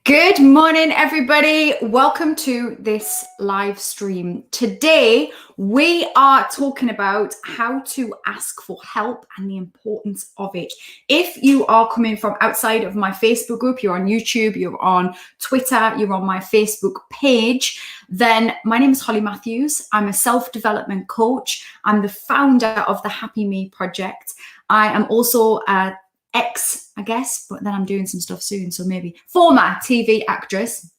Good morning, everybody. Welcome to this live stream. Today, we are talking about how to ask for help and the importance of it. If you are coming from outside of my Facebook group, you're on YouTube, you're on Twitter, you're on my Facebook page, then my name is Holly Matthews. I'm a self-development coach. I'm the founder of the Happy Me Project. I am also a I guess, but then I'm doing some stuff soon, so maybe former TV actress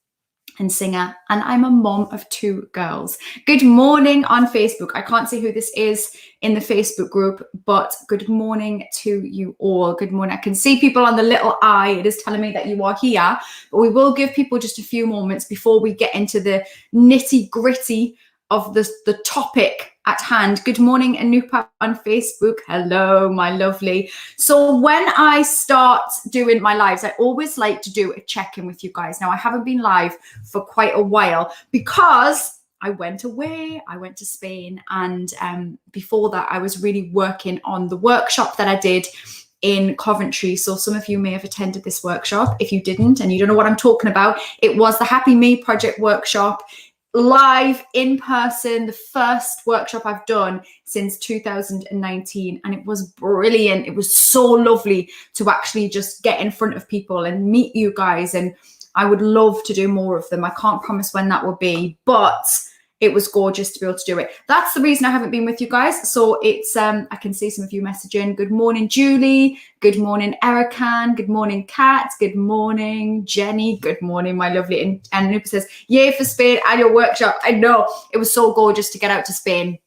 and singer, and I'm a mom of 2 girls. Good morning on Facebook. I can't see who this is in the Facebook group, but good morning to you all. Good morning. I can see people on the little eye. It is telling me that you are here, but we will give people just a few moments before we get into the nitty gritty of the topic at hand. Good morning, Anupa on Facebook. Hello, my lovely. So when I start doing my lives, I always like to do a check-in with you guys. Now, I haven't been live for quite a while because I went away. I went to Spain. And before that, I was really working on the workshop that I did in Coventry. So some of you may have attended this workshop. If you didn't and you don't know what I'm talking about, it was the Happy Me Project workshop, live in person, the first workshop I've done since 2019, and it was brilliant. It was so lovely to actually just get in front of people and meet you guys, and I would love to do more of them. I can't promise when that will be, but it was gorgeous to be able to do it. That's the reason I haven't been with you guys. So it's I can see some of you messaging. Good morning, Julie. Good morning, Erican. Good morning, Kat. Good morning, Jenny. Good morning, my lovely. And Nupa says, yay for Spain and your workshop. I know, it was so gorgeous to get out to Spain.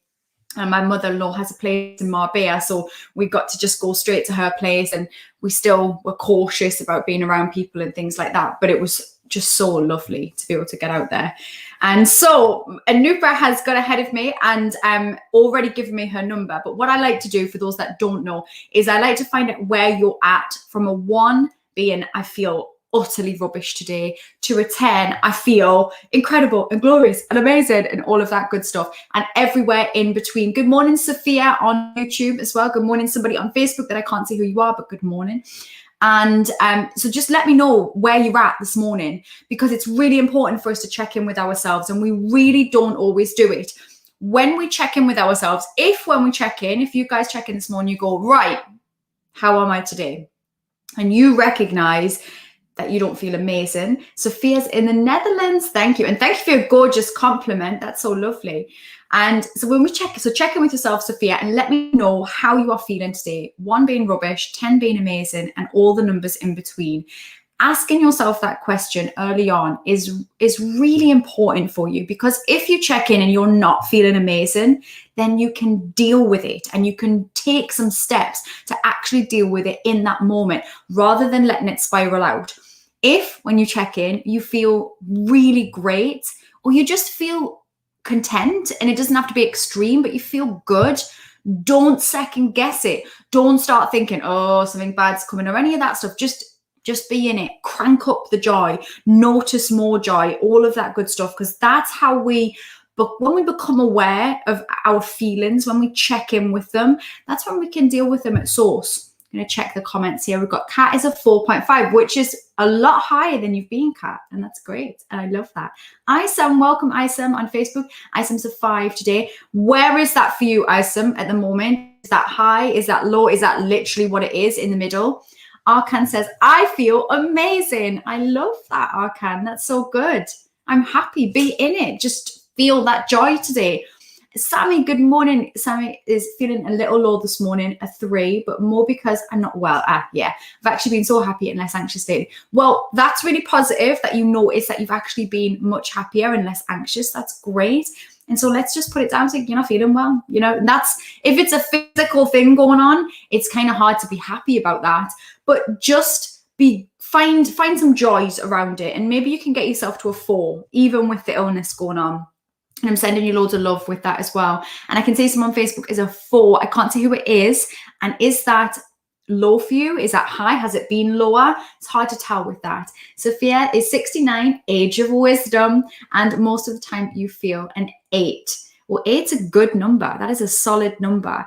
And my mother-in-law has a place in Marbella, so we got to just go straight to her place, and we still were cautious about being around people and things like that. But it was just so lovely to be able to get out there. And so Anupa has got ahead of me and already given me her number. But what I like to do, for those that don't know, is I like to find out where you're at, from a 1 being I feel utterly rubbish today, to a 10 I feel incredible and glorious and amazing and all of that good stuff, and everywhere in between. Good morning, Sophia on YouTube as well. Good morning, somebody on Facebook that I can't see who you are, but good morning. And so just let me know where you're at this morning, because it's really important for us to check in with ourselves, and we really don't always do it. When we check in with ourselves, when we check in, if you guys check in this morning, you go, right, how am I today? And you recognize that you don't feel amazing. Sophia's in the Netherlands. Thank you. And thank you for your gorgeous compliment. That's so lovely. And so when we check in with yourself, Sophia, and let me know how you are feeling today. 1 being rubbish, 10 being amazing, and all the numbers in between. Asking yourself that question early on is really important for you, because if you check in and you're not feeling amazing, then you can deal with it and you can take some steps to actually deal with it in that moment, rather than letting it spiral out. If when you check in, you feel really great, or you just feel content, and it doesn't have to be extreme, but you feel good, don't second guess it. Don't start thinking, oh, something bad's coming or any of that stuff. Just be in it. Crank up the joy. Notice more joy. All of that good stuff, because that's how but when we become aware of our feelings, when we check in with them, that's when we can deal with them at source. I'm going to check the comments here. We've got Kat is a 4.5, which is a lot higher than you've been, Kat, and that's great. And I love that. Isam, welcome, Isam, on Facebook. Isam's a 5 today. Where is that for you, Isam, at the moment? Is that high? Is that low? Is that literally what it is in the middle? Arkan says, I feel amazing. I love that, Arkan. That's so good. I'm happy. Be in it. Just feel that joy today. Sammy, good morning. Sammy is feeling a little low this morning, a 3, but more because I'm not well. Yeah, I've actually been so happy and less anxious lately. Well, that's really positive that you notice that you've actually been much happier and less anxious. That's great. And so let's just put it down to, you're not feeling well, and that's, if it's a physical thing going on, it's kind of hard to be happy about that, but just find some joys around it. And maybe you can get yourself to a 4, even with the illness going on. And I'm sending you loads of love with that as well. And I can see someone on Facebook is a 4. I can't see who it is. And is that low for you? Is that high? Has it been lower? It's hard to tell with that. Sophia is 69, age of wisdom. And most of the time you feel an 8. Well, 8's a good number. That is a solid number.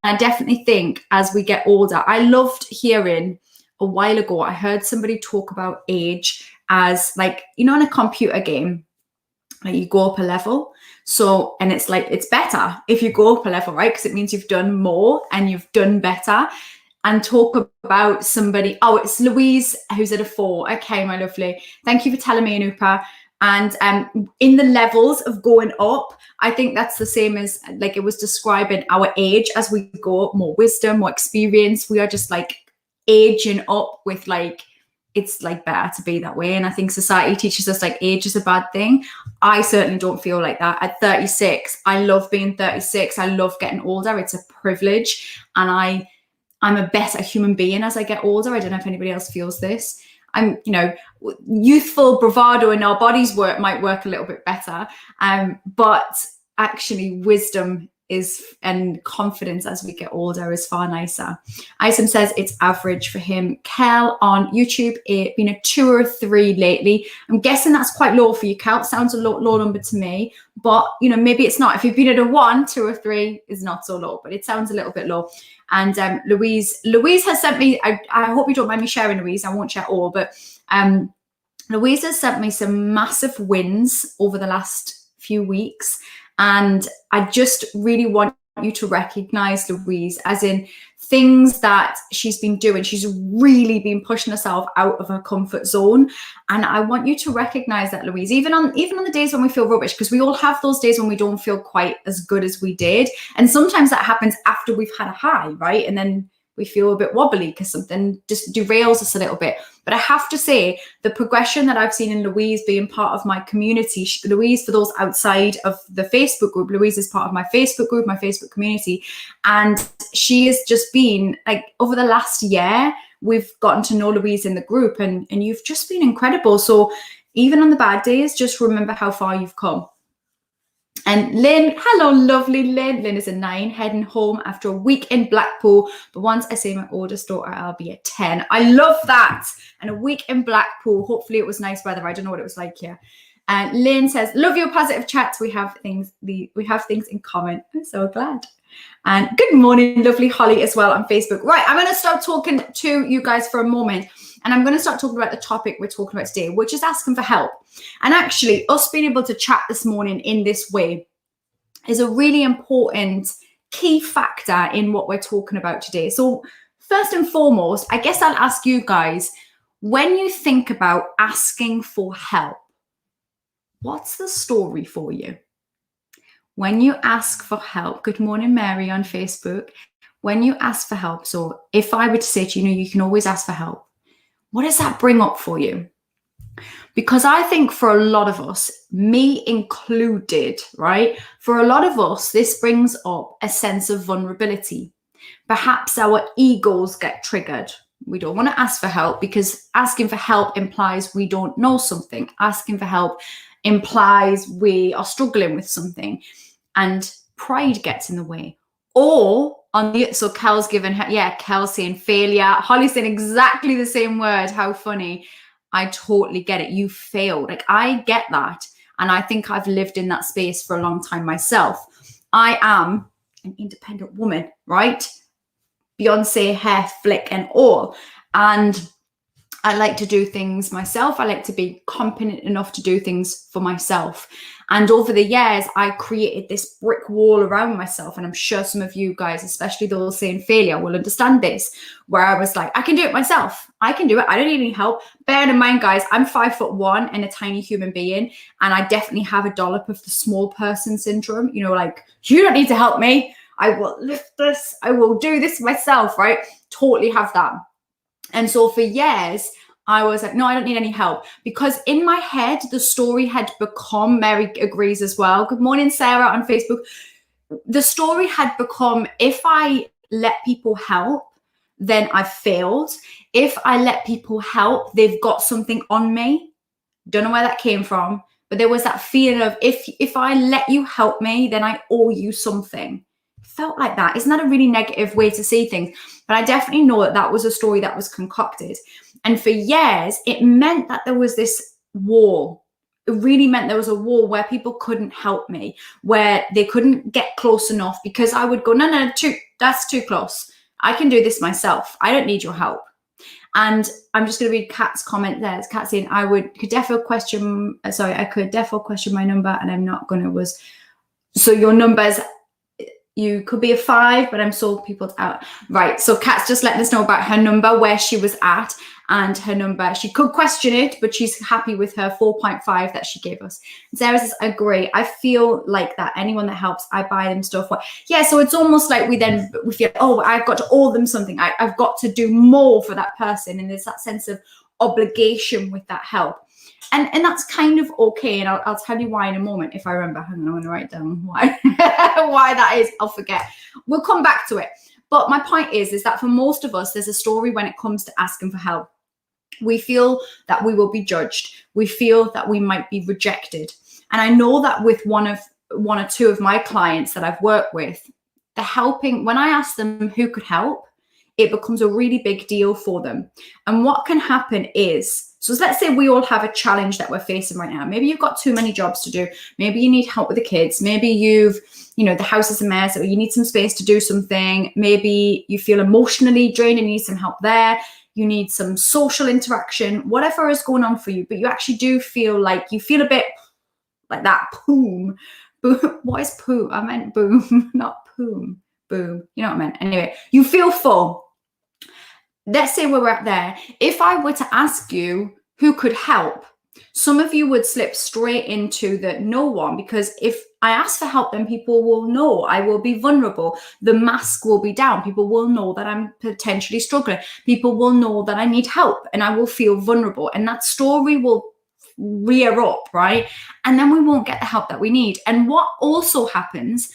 I definitely think as we get older, I loved hearing a while ago, I heard somebody talk about age as like, you know, in a computer game, like you go up a level. So, and it's like, it's better if you go up a level, right? Because it means you've done more and you've done better. And talk about somebody. Oh, it's Louise who's at a 4. Okay, my lovely. Thank you for telling me, Anupa. And in the levels of going up, I think that's the same as like it was describing our age as we go up, more wisdom, more experience. We are just like aging up with like, it's like better to be that way. And I think society teaches us like age is a bad thing. I certainly don't feel like that. At 36, I love being 36. I love getting older. It's a privilege. And I'm a better human being as I get older. I don't know if anybody else feels this. I'm, you know, youthful bravado in our bodies might work a little bit better. But actually wisdom is and confidence as we get older is far nicer. Isom says it's average for him. Kel on YouTube, it's been a 2 or 3 lately. I'm guessing that's quite low for you, Kel. It sounds a low number to me, but you know, maybe it's not. If you've been at a 1, 2 or 3 is not so low, but it sounds a little bit low. And Louise has sent me, I hope you don't mind me sharing, Louise, I won't share all, but Louise has sent me some massive wins over the last few weeks. And I just really want you to recognize Louise as in things that she's been doing. She's really been pushing herself out of her comfort zone. And I want you to recognize that, Louise, even on the days when we feel rubbish, because we all have those days when we don't feel quite as good as we did. And sometimes that happens after we've had a high, right? And then we feel a bit wobbly because something just derails us a little bit. But I have to say, the progression that I've seen in Louise being part of my community, Louise, for those outside of the Facebook group, Louise is part of my Facebook group, my Facebook community. And she has just been like, over the last year, we've gotten to know Louise in the group and you've just been incredible. So even on the bad days, just remember how far you've come. And Lynn, hello, lovely Lynn. Lynn is a 9, heading home after a week in Blackpool. But once I see my oldest daughter, I'll be at 10. I love that. And a week in Blackpool. Hopefully it was nice weather. I don't know what it was like here. And Lynn says, love your positive chats. We have things in common. I'm so glad. And good morning, lovely Holly as well on Facebook. Right, I'm going to start talking to you guys for a moment. And I'm going to start talking about the topic we're talking about today, which is asking for help. And actually, us being able to chat this morning in this way is a really important key factor in what we're talking about today. So first and foremost, I guess I'll ask you guys, when you think about asking for help, what's the story for you? When you ask for help, good morning, Mary on Facebook. When you ask for help, so if I were to say to you, you can always ask for help. What does that bring up for you? Because I think for a lot of us, me included, right? For a lot of us, this brings up a sense of vulnerability. Perhaps our egos get triggered. We don't want to ask for help because asking for help implies we don't know something. Asking for help implies we are struggling with something, and pride gets in the way. Or so Kel's given her, Kel's saying failure. Holly's saying exactly the same word. How funny. I totally get it. You failed. Like, I get that. And I think I've lived in that space for a long time myself. I am an independent woman, right? Beyonce, hair flick and all. And I like to do things myself. I like to be competent enough to do things for myself. And over the years, I created this brick wall around myself. And I'm sure some of you guys, especially those saying failure, will understand this, where I was like, I can do it myself. I can do it. I don't need any help. Bear in mind, guys, I'm 5'1" and a tiny human being. And I definitely have a dollop of the small person syndrome. You know, like, you don't need to help me. I will lift this. I will do this myself, right? Totally have that. And so for years, I was like, no, I don't need any help. Because in my head, the story had become, Mary agrees as well. Good morning, Sarah on Facebook. The story had become, if I let people help, then I've failed. If I let people help, they've got something on me. Don't know where that came from. But there was that feeling of, if I let you help me, then I owe you something. Felt like that. Isn't that a really negative way to see things? But I definitely know that was a story that was concocted. And for years, it meant that there was this wall. It really meant there was a wall where people couldn't help me, where they couldn't get close enough because I would go, no, that's too close. I can do this myself. I don't need your help. And I'm just going to read Kat's comment there. It's Kat saying, I could defo question my number, and I'm not going to so your numbers, you could be a 5, but I'm sold people out. Right. So Kat's just letting us know about her number, where she was at, and her number. She could question it, but she's happy with her 4.5 that she gave us. And Sarah says, agree. I feel like that. Anyone that helps, I buy them stuff. Yeah. So it's almost like we feel, oh, I've got to owe them something. I've got to do more for that person. And there's that sense of obligation with that help. And that's kind of okay. And I'll tell you why in a moment if I remember. Hang on, I'm going to write down why why that is. I'll forget. We'll come back to it. But my point is that for most of us, there's a story when it comes to asking for help. We feel that we will be judged. We feel that we might be rejected. And I know that with one or two of my clients that I've worked with, when I ask them who could help, it becomes a really big deal for them. And what can happen is, so let's say we all have a challenge that we're facing right now. Maybe you've got too many jobs to do. Maybe you need help with the kids. Maybe the house is a mess, or you need some space to do something. Maybe you feel emotionally drained and you need some help there. You need some social interaction, whatever is going on for you. But you actually do feel like you feel a bit like that boom. What is poo? I meant boom, not poom. Boom. You know what I meant? Anyway, you feel full. Let's say we're out there. If I were to ask you who could help, some of you would slip straight into the no one, because if I ask for help, then people will know I will be vulnerable. The mask will be down. People will know that I'm potentially struggling. People will know that I need help, and I will feel vulnerable. And that story will rear up, right? And then we won't get the help that we need. And what also happens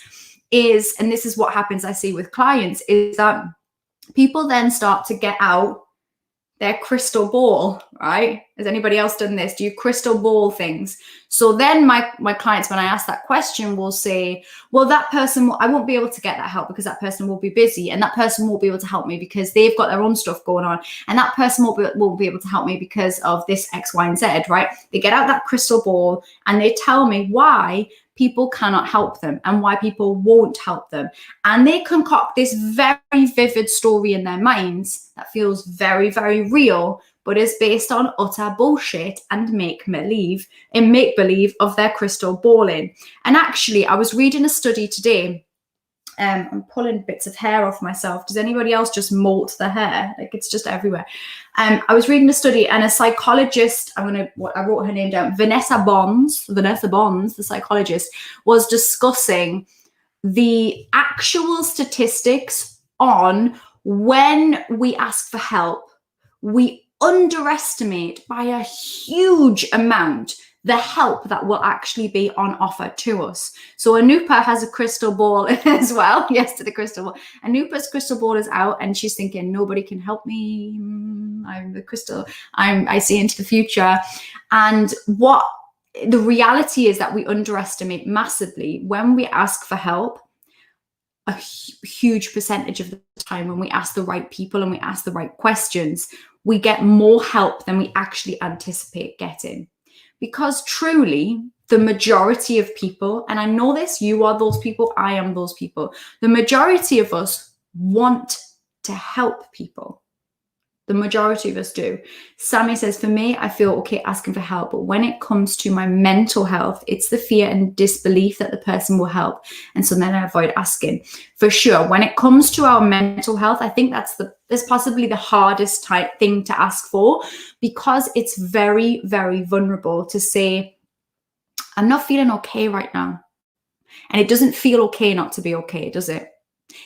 is, and this is what happens I see with clients, is that people then start to get out their crystal ball, right? Has anybody else done this? Do you crystal ball things? So then my clients, when I ask that question, will say, well, that person, I won't be able to get that help because that person will be busy, and that person won't be able to help me because they've got their own stuff going on, and that person won't be able to help me because of this X, Y, and Z, right? They get out that crystal ball and they tell me why people cannot help them and why people won't help them. And they concoct this very vivid story in their minds that feels very, very real, but is based on utter bullshit and make-believe of their crystal balling. And actually, I was reading a study today. I'm pulling bits of hair off myself. Does anybody else just molt the hair? Like, it's just everywhere. I was reading a study, and a psychologist, I wrote her name down, Vanessa Bonds, the psychologist, was discussing the actual statistics on when we ask for help, we underestimate by a huge amount the help that will actually be on offer to us. So Anupa has a crystal ball as well. Yes, to the crystal ball. Anupa's crystal ball is out, and she's thinking, nobody can help me. I'm the crystal. I see into the future. And what the reality is that we underestimate massively when we ask for help. A huge percentage of the time, when we ask the right people and we ask the right questions, we get more help than we actually anticipate getting. Because truly, the majority of people, and I know this, you are those people, I am those people, the majority of us want to help people. The majority of us do. Sammy says, for me, I feel okay asking for help, but when it comes to my mental health, it's the fear and disbelief that the person will help. And so then I avoid asking. For sure, when it comes to our mental health, I think that's possibly the hardest type thing to ask for, because it's very, very vulnerable to say, I'm not feeling okay right now. And it doesn't feel okay not to be okay, does it?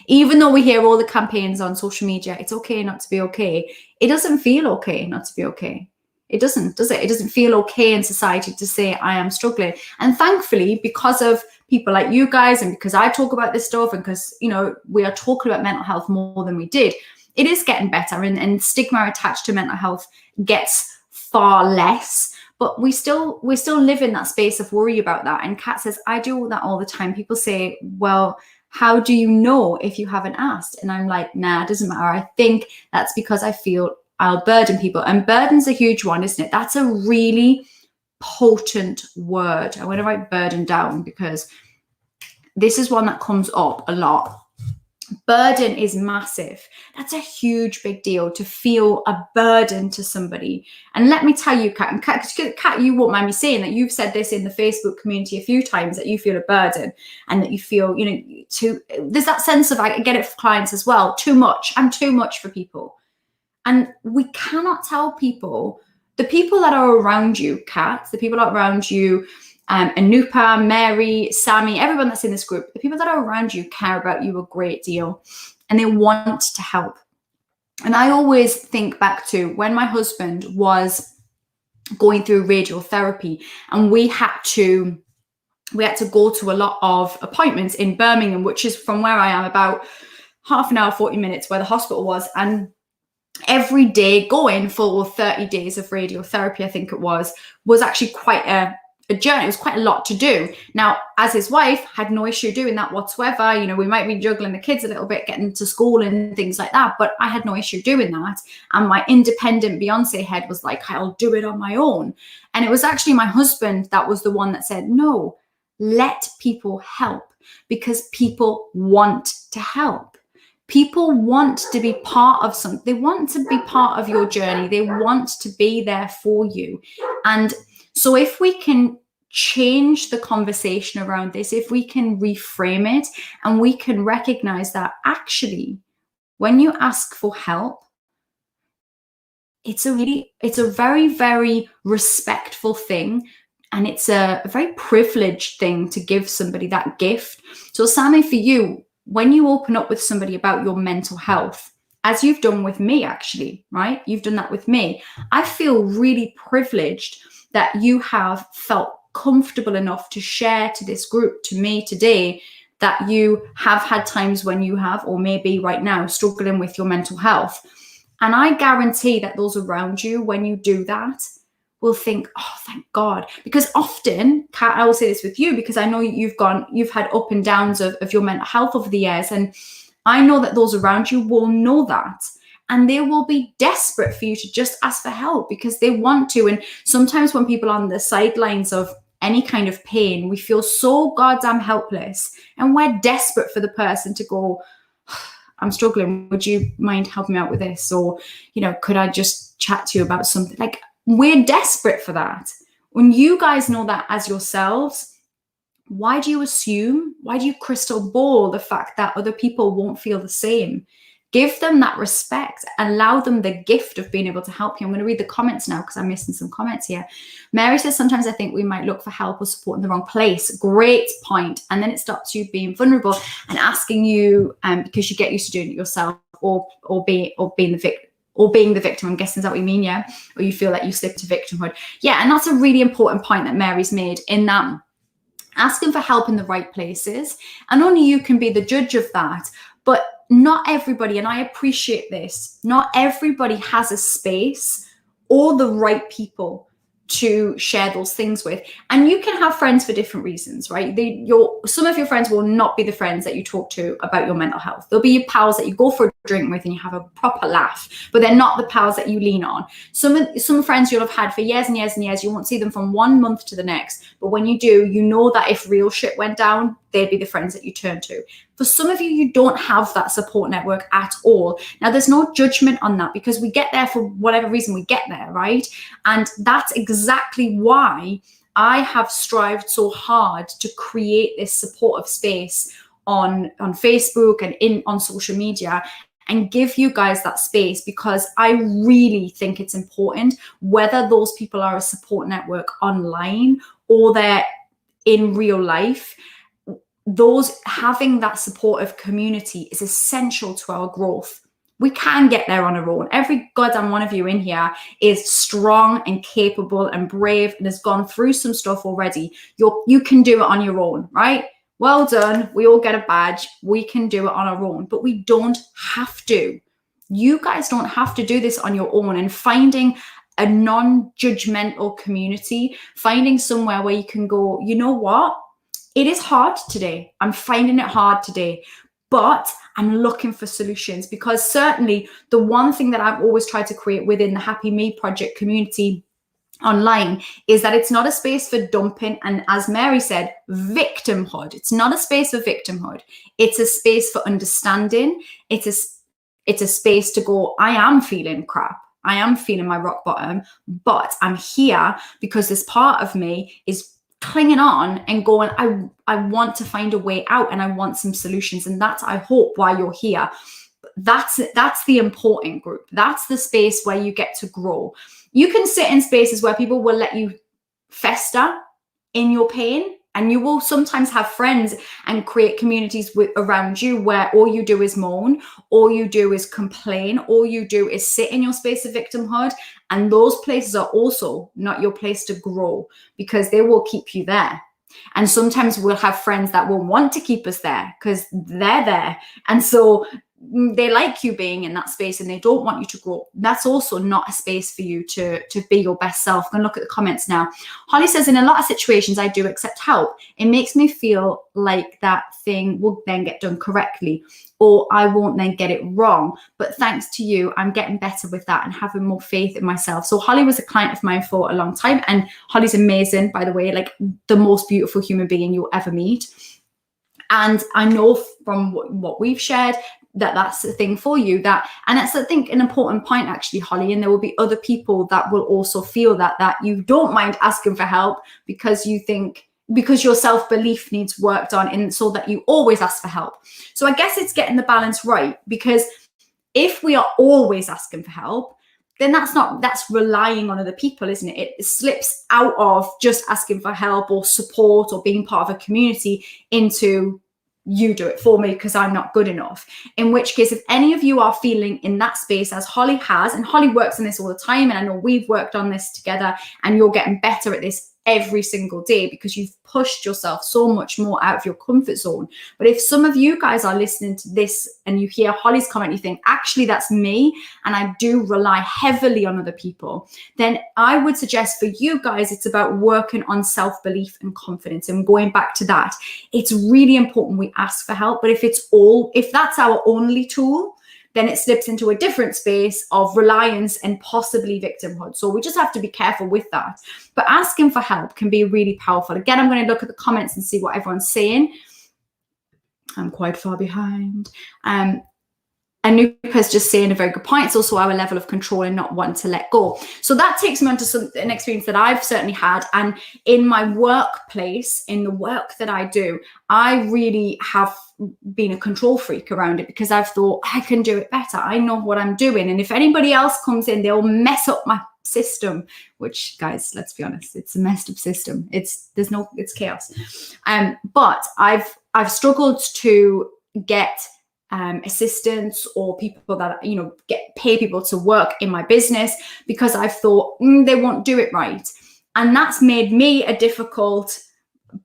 Even though we hear all the campaigns on social media, it's okay not to be okay. It doesn't feel okay not to be okay. It doesn't, does it? It doesn't feel okay in society to say I am struggling. And thankfully, because of people like you guys, and because I talk about this stuff, and because, we are talking about mental health more than we did, it is getting better, and stigma attached to mental health gets far less. But we still live in that space of worry about that. And Kat says, I do that all the time. People say, well, how do you know if you haven't asked? And I'm like, nah, it doesn't matter. I think that's because I feel I'll burden people. And burden's a huge one, isn't it? That's a really potent word. I want to write burden down because this is one that comes up a lot. Burden is massive. That's a huge, big deal, to feel a burden to somebody. And let me tell you, Kat, and Kat, you won't mind me saying that you've said this in the Facebook community a few times, that you feel a burden and that you feel, there's that sense of, I get it for clients as well, too much. I'm too much for people. And we cannot tell people, the people that are around you, Kat, the people around you, Anupa, Mary, Sammy, everyone that's in this group, the people that are around you care about you a great deal and they want to help. And I always think back to when my husband was going through radiotherapy and we had to go to a lot of appointments in Birmingham, which is from where I am about half an hour, 40 minutes where the hospital was. And every day going for 30 days of radiotherapy, I think it was actually quite a journey. It was quite a lot to do. Now, as his wife, had no issue doing that whatsoever. We might be juggling the kids a little bit, getting to school and things like that, but I had no issue doing that. And my independent Beyonce head was like, I'll do it on my own. And it was actually my husband that was the one that said, no, let people help, because people want to help. People want to be part of something. They want to be part of your journey. They want to be there for you. And so if we can change the conversation around this, if we can reframe it and we can recognize that actually, when you ask for help, it's a very, very respectful thing. And it's a very privileged thing to give somebody that gift. So Sammy, for you, when you open up with somebody about your mental health, as you've done with me, actually, right? You've done that with me. I feel really privileged that you have felt comfortable enough to share to this group, to me today, that you have had times when you have, or maybe right now, struggling with your mental health. And I guarantee that those around you, when you do that, will think, oh, thank God. Because often, Kat, I will say this with you, because I know you've had up and downs of your mental health over the years. And I know that those around you will know that. And they will be desperate for you to just ask for help because they want to. And sometimes when people are on the sidelines of any kind of pain, we feel so goddamn helpless. And we're desperate for the person to go, I'm struggling. Would you mind helping me out with this? Or, could I just chat to you about something? Like, we're desperate for that. When you guys know that as yourselves, why do you crystal ball the fact that other people won't feel the same? Give them that respect. Allow them the gift of being able to help you. I'm going to read the comments now because I'm missing some comments here. Mary says, sometimes I think we might look for help or support in the wrong place. Great point. And then it stops you being vulnerable and asking you because you get used to doing it yourself or being the victim. I'm guessing is that what you mean, yeah? Or you feel like you slip to victimhood. Yeah, and that's a really important point that Mary's made, in that asking for help in the right places, and only you can be the judge of that. But not everybody, and I appreciate this, not everybody has a space or the right people to share those things with. And you can have friends for different reasons, right? Some of your friends will not be the friends that you talk to about your mental health. They'll be your pals that you go for a drink with and you have a proper laugh, but they're not the pals that you lean on. Some friends you'll have had for years and years and years, you won't see them from 1 month to the next. But when you do, you know that if real shit went down, they'd be the friends that you turn to. For some of you, you don't have that support network at all. Now, there's no judgment on that because we get there for whatever reason we get there, right? And that's exactly why I have strived so hard to create this supportive space on Facebook and on social media and give you guys that space, because I really think it's important, whether those people are a support network online or they're in real life. Those having that supportive community is essential to our growth. We can get there on our own. Every goddamn one of you in here is strong and capable and brave and has gone through some stuff already. You can do it on your own, right? Well done. We all get a badge. We can do it on our own, but we don't have to. You guys don't have to do this on your own. And finding a non-judgmental community, finding somewhere where you can go, you know what? It is hard today. I'm finding it hard today, but I'm looking for solutions, because certainly the one thing that I've always tried to create within the Happy Me Project community online is that it's not a space for dumping and, as Mary said, victimhood. It's not a space for victimhood. It's a space for understanding. It's a space to go, I am feeling crap. I am feeling my rock bottom, but I'm here because this part of me is clinging on and going, I want to find a way out and I want some solutions. And that's, I hope, why you're here. That's the important group. That's the space where you get to grow. You can sit in spaces where people will let you fester in your pain, and you will sometimes have friends and create communities around you where all you do is moan, all you do is complain, all you do is sit in your space of victimhood. And those places are also not your place to grow, because they will keep you there. And sometimes we'll have friends that will want to keep us there because they're there. And so they like you being in that space and they don't want you to grow. That's also not a space for you to be your best self. I'm going to look at the comments now. Holly says, in a lot of situations, I do accept help. It makes me feel like that thing will then get done correctly, or I won't then get it wrong. But thanks to you, I'm getting better with that and having more faith in myself. So Holly was a client of mine for a long time. And Holly's amazing, by the way, like the most beautiful human being you'll ever meet. And I know from what we've shared that that's the thing for you. And that's, I think, an important point, actually, Holly. And there will be other people that will also feel that you don't mind asking for help because you think, because your self-belief needs worked on, and so that you always ask for help. So I guess it's getting the balance right, because if we are always asking for help, then that's relying on other people, isn't it? It slips out of just asking for help or support or being part of a community into, you do it for me because I'm not good enough. In which case, if any of you are feeling in that space, as Holly has, and Holly works on this all the time, and I know we've worked on this together, and you're getting better at this every single day because you've pushed yourself so much more out of your comfort zone. But if some of you guys are listening to this and you hear Holly's comment, you think, actually, that's me, and I do rely heavily on other people, then I would suggest for you guys, it's about working on self-belief and confidence. And going back to that, it's really important we ask for help. But if that's our only tool, then it slips into a different space of reliance and possibly victimhood. So we just have to be careful with that. But asking for help can be really powerful. Again, I'm going to look at the comments and see what everyone's saying. I'm quite far behind. Anupa's just saying a very good point. It's also our level of control and not wanting to let go. So that takes me on to an experience that I've certainly had. And in my workplace, in the work that I do, I really have been a control freak around it, because I've thought, I can do it better. I know what I'm doing. And if anybody else comes in, they'll mess up my system, which, guys, let's be honest, it's a messed up system. It's chaos. But I've struggled to get assistants or people that, pay people to work in my business, because I've thought they won't do it right. And that's made me a difficult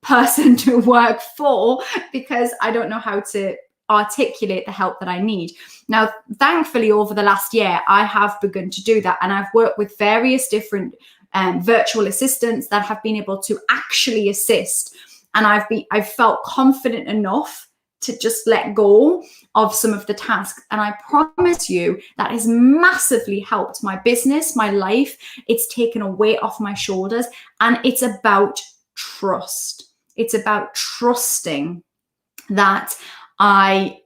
person to work for, because I don't know how to articulate the help that I need. Now, thankfully, over the last year, I have begun to do that. And I've worked with various different virtual assistants that have been able to actually assist. And I've felt confident enough to just let go of some of the tasks. And I promise you that has massively helped my business, my life. It's taken a weight off my shoulders. And it's about trust. It's about trusting that I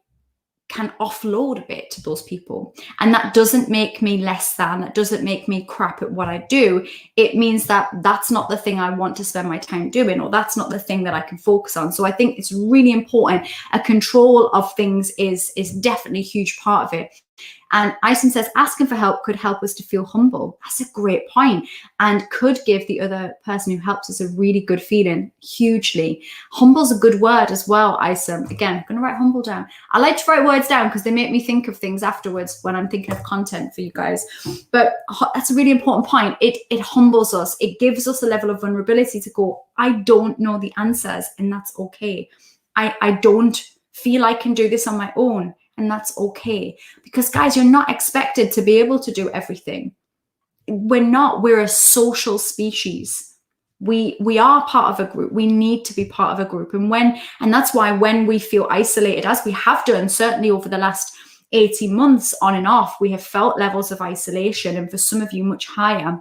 can offload a bit to those people. And that doesn't make me less than, that doesn't make me crap at what I do. It means that that's not the thing I want to spend my time doing, or that's not the thing that I can focus on. So I think it's really important. A control of things is definitely a huge part of it. And Ison says, asking for help could help us to feel humble. That's a great point, and could give the other person who helps us a really good feeling, hugely. Humble's a good word as well, Ison. Again, I'm going to write humble down. I like to write words down because they make me think of things afterwards when I'm thinking of content for you guys. But that's a really important point. It humbles us. It gives us a level of vulnerability to go, I don't know the answers, and that's okay. I don't feel I can do this on my own. And that's okay, because guys, you're not expected to be able to do everything. We're a social species. We are part of a group. We need to be part of a group. And that's why when we feel isolated, as we have done, certainly over the last 18 months on and off, we have felt levels of isolation, and for some of you much higher.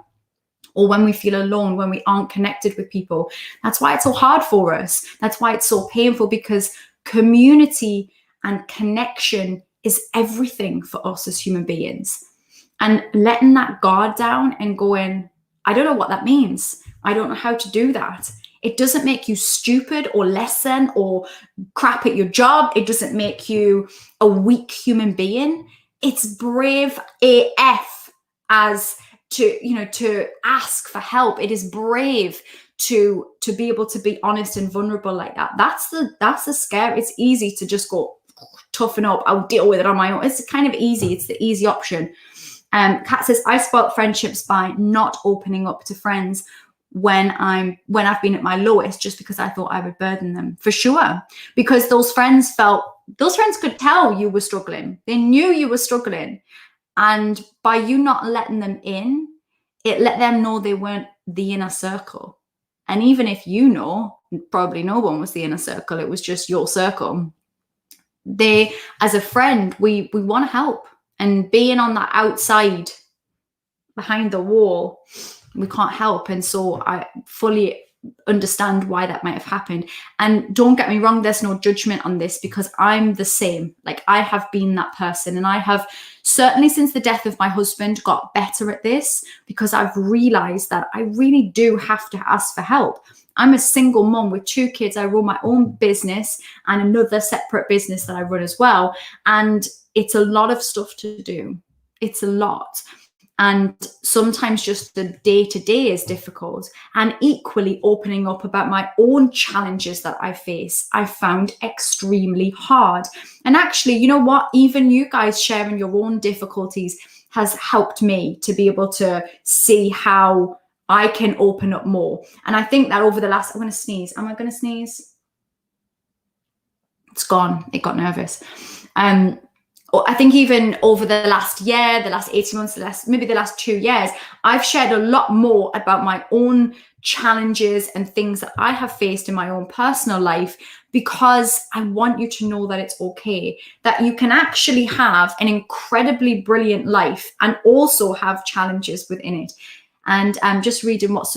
or when we feel alone, when we aren't connected with people. That's why it's so hard for us. That's why it's so painful, because community and connection is everything for us as human beings. And letting that guard down and going, I don't know what that means. I don't know how to do that. It doesn't make you stupid or less than or crap at your job. It doesn't make you a weak human being. It's brave AF as to ask for help. It is brave to be able to be honest and vulnerable like that. That's the scare. It's easy to just go, toughen up, I'll deal with it on my own. It's kind of easy. It's the easy option. Kat says, I spoilt friendships by not opening up to friends when I've been at my lowest, just because I thought I would burden them. For sure. Because those friends could tell you were struggling. They knew you were struggling. And by you not letting them in, it let them know they weren't the inner circle. And even if probably no one was the inner circle, it was just your circle. As a friend, we want to help. And being on that outside, behind the wall, we can't help. And so I fully understand why that might have happened. And don't get me wrong, there's no judgment on this, because I'm the same. Like, I have been that person, and I have certainly since the death of my husband got better at this, because I've realized that I really do have to ask for help. I'm a single mom with 2 kids. I run my own business and another separate business that I run as well. And it's a lot of stuff to do. It's a lot. And sometimes just the day-to-day is difficult. And equally, opening up about my own challenges that I face, I found extremely hard. And actually, you know what? Even you guys sharing your own difficulties has helped me to be able to see how I can open up more. And I think that over the last, I'm going to sneeze. Am I going to sneeze? It's gone. It got nervous. I think even over the last year, the last 18 months, maybe the last 2 years, I've shared a lot more about my own challenges and things that I have faced in my own personal life, because I want you to know that it's okay, that you can actually have an incredibly brilliant life and also have challenges within it. And I'm just reading what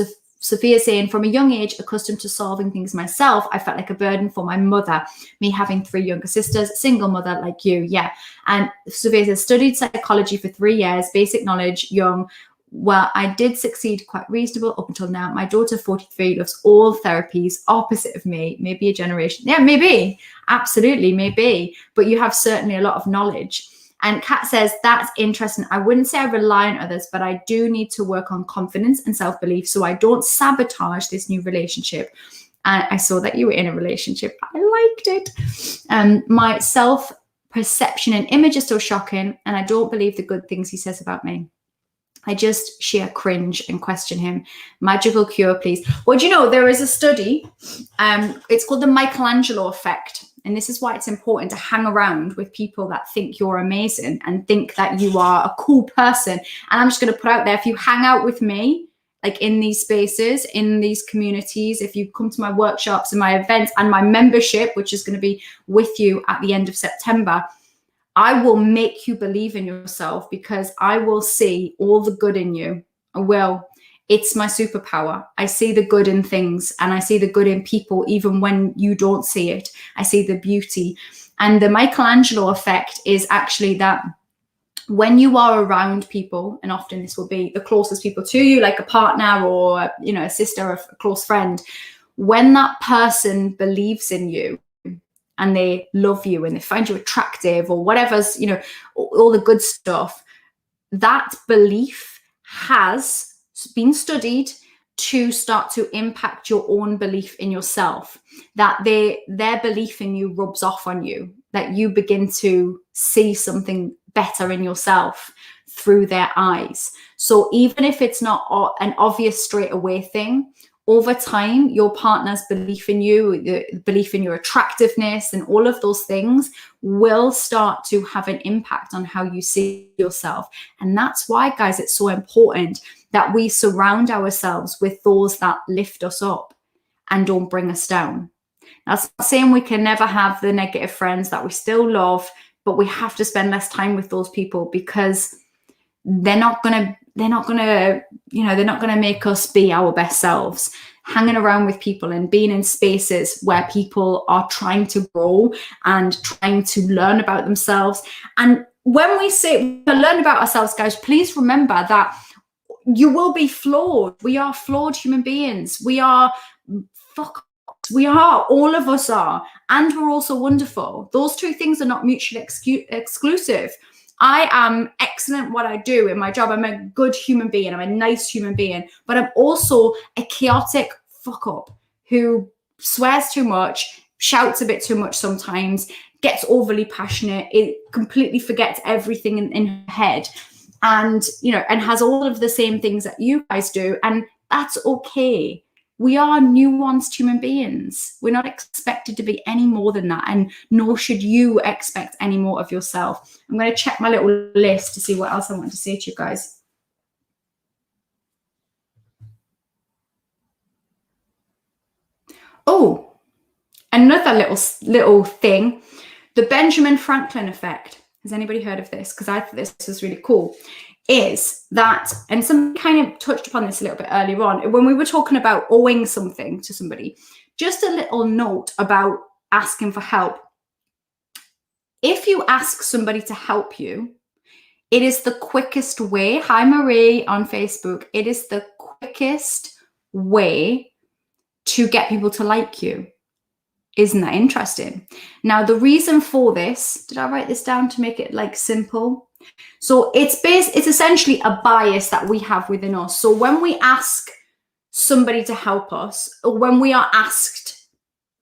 Sophia's saying, from a young age, accustomed to solving things myself, I felt like a burden for my mother, me having 3 younger sisters, single mother like you. Yeah. And Sophia says, studied psychology for 3 years, basic knowledge, young. Well, I did succeed quite reasonable up until now. My daughter, 43, loves all therapies, opposite of me, maybe a generation. Yeah, maybe. Absolutely, maybe. But you have certainly a lot of knowledge. And Kat says, that's interesting. I wouldn't say I rely on others, but I do need to work on confidence and self-belief so I don't sabotage this new relationship. And I saw that you were in a relationship. I liked it. My self-perception and image is so shocking, and I don't believe the good things he says about me. I just sheer cringe and question him. Magical cure, please. Well, do you know, there is a study. It's called the Michelangelo Effect. And this is why it's important to hang around with people that think you're amazing and think that you are a cool person. And I'm just going to put out there, if you hang out with me, like in these spaces, in these communities, if you come to my workshops and my events and my membership, which is going to be with you at the end of September, I will make you believe in yourself, because I will see all the good in you. I will. It's my superpower. I see the good in things, and I see the good in people, even when you don't see it. I see the beauty. And the Michelangelo effect is actually that when you are around people, and often this will be the closest people to you, like a partner or, a sister or a close friend, when that person believes in you and they love you and they find you attractive or whatever's, all the good stuff, that belief has been studied to start to impact your own belief in yourself, that their belief in you rubs off on you, that you begin to see something better in yourself through their eyes. So even if it's not an obvious straight away thing, over time, your partner's belief in you, the belief in your attractiveness and all of those things will start to have an impact on how you see yourself. And that's why, guys, it's so important that we surround ourselves with those that lift us up and don't bring us down. That's not saying we can never have the negative friends that we still love, but we have to spend less time with those people, because they're not going to they're not gonna, they're not gonna make us be our best selves. Hanging around with people and being in spaces where people are trying to grow and trying to learn about themselves. And when we say learn about ourselves, guys, please remember that you will be flawed. We are flawed human beings. We are all of us are, and we're also wonderful. Those two things are not mutually exclusive. I am excellent at what I do in my job. I'm a good human being. I'm a nice human being, but I'm also a chaotic fuck up who swears too much, shouts a bit too much sometimes, gets overly passionate, it completely forgets everything in her head, and and has all of the same things that you guys do, and that's okay. We are nuanced human beings. We're not expected to be any more than that, and nor should you expect any more of yourself. I'm going to check my little list to see what else I want to say to you guys. Oh, another little thing, the Benjamin Franklin effect. Has anybody heard of this? Because I thought this was really cool. Is that, and some kind of touched upon this a little bit earlier on when we were talking about owing something to somebody. Just a little note about asking for help. If you ask somebody to help you, it is the quickest way. Hi, Marie on Facebook. It is the quickest way to get people to like you. Isn't that interesting? Now, the reason for this, did I write this down to make it like simple? So it's essentially a bias that we have within us. So when we ask somebody to help us, or when we are asked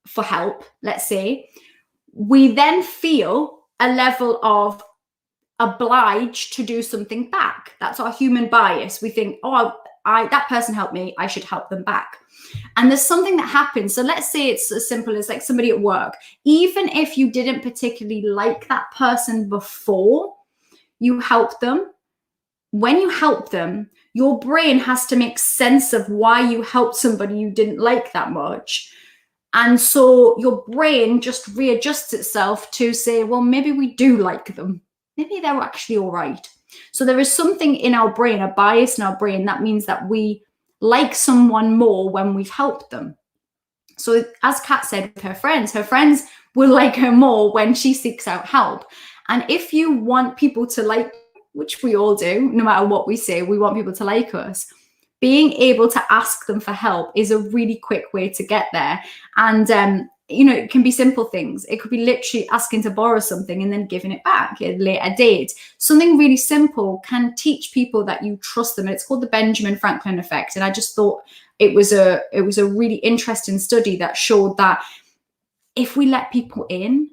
for help, let's say, we then feel a level of obliged to do something back. That's our human bias. We think, oh, that person helped me, I should help them back. And there's something that happens. So let's say it's as simple as like somebody at work. Even if you didn't particularly like that person before you helped them, when you help them, your brain has to make sense of why you helped somebody you didn't like that much. And so your brain just readjusts itself to say, well, maybe we do like them. Maybe they're actually all right. So there is something in our brain, a bias in our brain, that means that we like someone more when we've helped them. So as Kat said with her friends will like her more when she seeks out help. And if you want people to like, which we all do, no matter what we say, we want people to like us. Being able to ask them for help is a really quick way to get there. And, it can be simple things. It could be literally asking to borrow something and then giving it back at a later date. Something really simple can teach people that you trust them. And it's called the Benjamin Franklin effect. And I just thought it was a really interesting study that showed that if we let people in,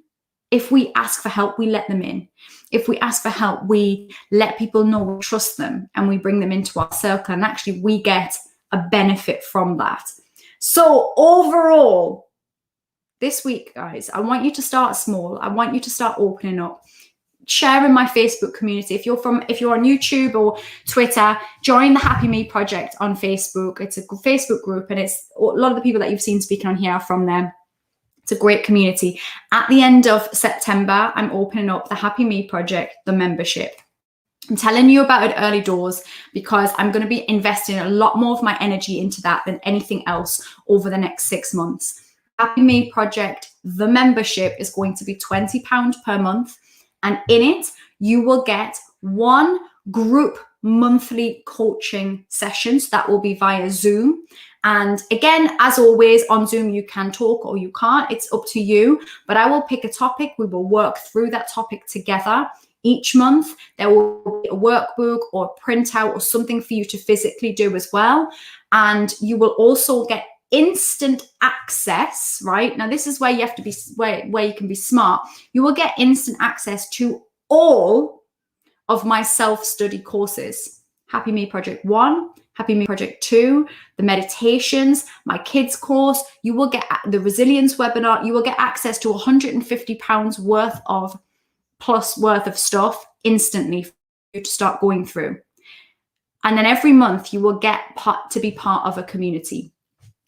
if we ask for help, we let them in. If we ask for help, we let people know we trust them and we bring them into our circle. And actually we get a benefit from that. So overall, this week, guys, I want you to start small. I want you to start opening up. Share in my Facebook community. If you're on YouTube or Twitter, join the Happy Me Project on Facebook. It's a Facebook group, and it's a lot of the people that you've seen speaking on here are from there. It's a great community. At the end of September, I'm opening up the Happy Me Project, the membership. I'm telling you about it early doors because I'm going to be investing a lot more of my energy into that than anything else over the next 6 months. Happy Me Project, the membership, is going to be £20 per month. And in it, you will get one group monthly coaching sessions that will be via Zoom. And again, as always, on Zoom, you can talk or you can't. It's up to you. But I will pick a topic. We will work through that topic together. Each month, there will be a workbook or a printout or something for you to physically do as well. And you will also get instant access, right? Now, this is where you have to be, where you can be smart. You will get instant access to all of my self-study courses. Happy Me Project 1, Happy Me Project 2, the meditations, my kids course. You will get the resilience webinar. You will get access to £150 worth of stuff instantly for you to start going through. And then every month you will get to be part of a community.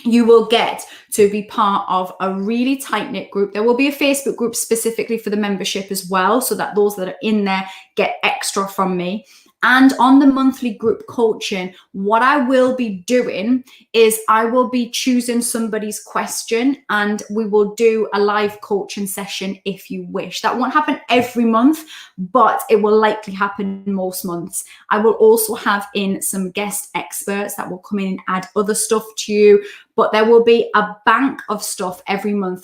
You will get to be part of a really tight-knit group. There will be a Facebook group specifically for the membership as well, so that those that are in there get extra from me. And on the monthly group coaching, what I will be doing is I will be choosing somebody's question and we will do a live coaching session if you wish. That won't happen every month, but it will likely happen most months. I will also have in some guest experts that will come in and add other stuff to you, but there will be a bank of stuff every month.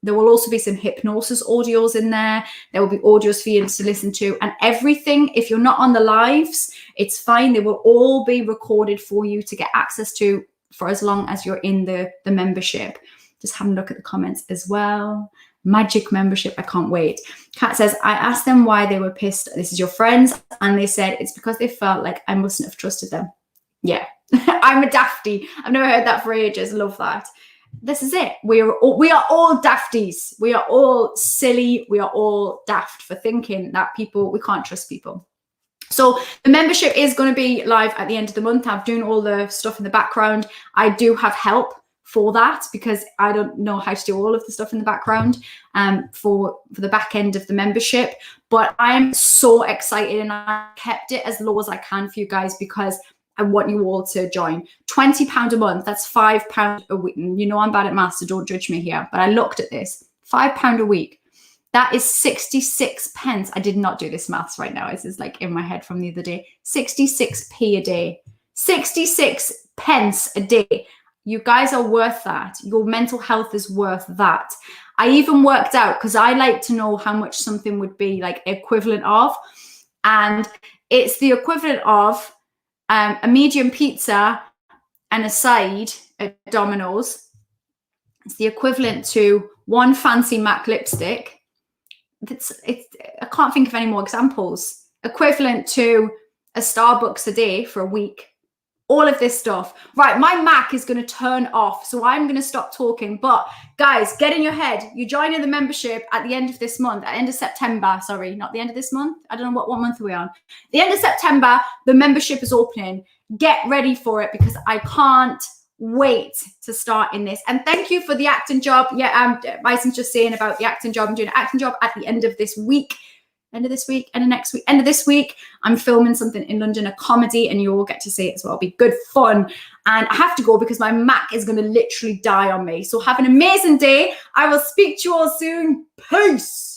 There will also be some hypnosis audios in there. There will be audios for you to listen to, and everything. If you're not on the lives, it's fine. They will all be recorded for you to get access to for as long as you're in the membership. Just have a look at the comments as well. Magic membership, I can't wait. Kat says, I asked them why they were pissed. This is your friends. And they said, it's because they felt like I mustn't have trusted them. Yeah, I'm a dafty. I've never heard that for ages. Love that. This is it. We are all dafties. We are all silly. We are all daft for thinking that we can't trust people. So the membership is going to be live at the end of the month. I'm doing all the stuff in the background. I do have help for that because I don't know how to do all of the stuff in the background for the back end of the membership. But I'm so excited, and I kept it as low as I can for you guys because I want you all to join. £20 a month, that's £5 a week. You know I'm bad at maths, so don't judge me here. But I looked at this, £5 a week. That is 66 pence. I did not do this maths right now. This is like in my head from the other day. 66p a day. 66 pence a day. You guys are worth that. Your mental health is worth that. I even worked out, because I like to know how much something would be like equivalent of. And it's the equivalent of a medium pizza and a side at Domino's. It's the equivalent to one fancy MAC lipstick. I can't think of any more examples. Equivalent to a Starbucks a day for a week. All of this stuff. Right, my Mac is going to turn off, so I'm going to stop talking. But guys, get in your head. You join in the membership at the end of this month, at the end of September. Sorry, not the end of this month. I don't know what month are we on. The end of September, the membership is opening. Get ready for it because I can't wait to start in this. And thank you for the acting job. Yeah, Bison's just saying about the acting job. I'm doing an acting job at the end of this week. End of this week, end of next week, end of this week, I'm filming something in London, a comedy, and you all get to see it as well. It'll be good fun. And I have to go because my Mac is going to literally die on me. So have an amazing day. I will speak to you all soon. Peace.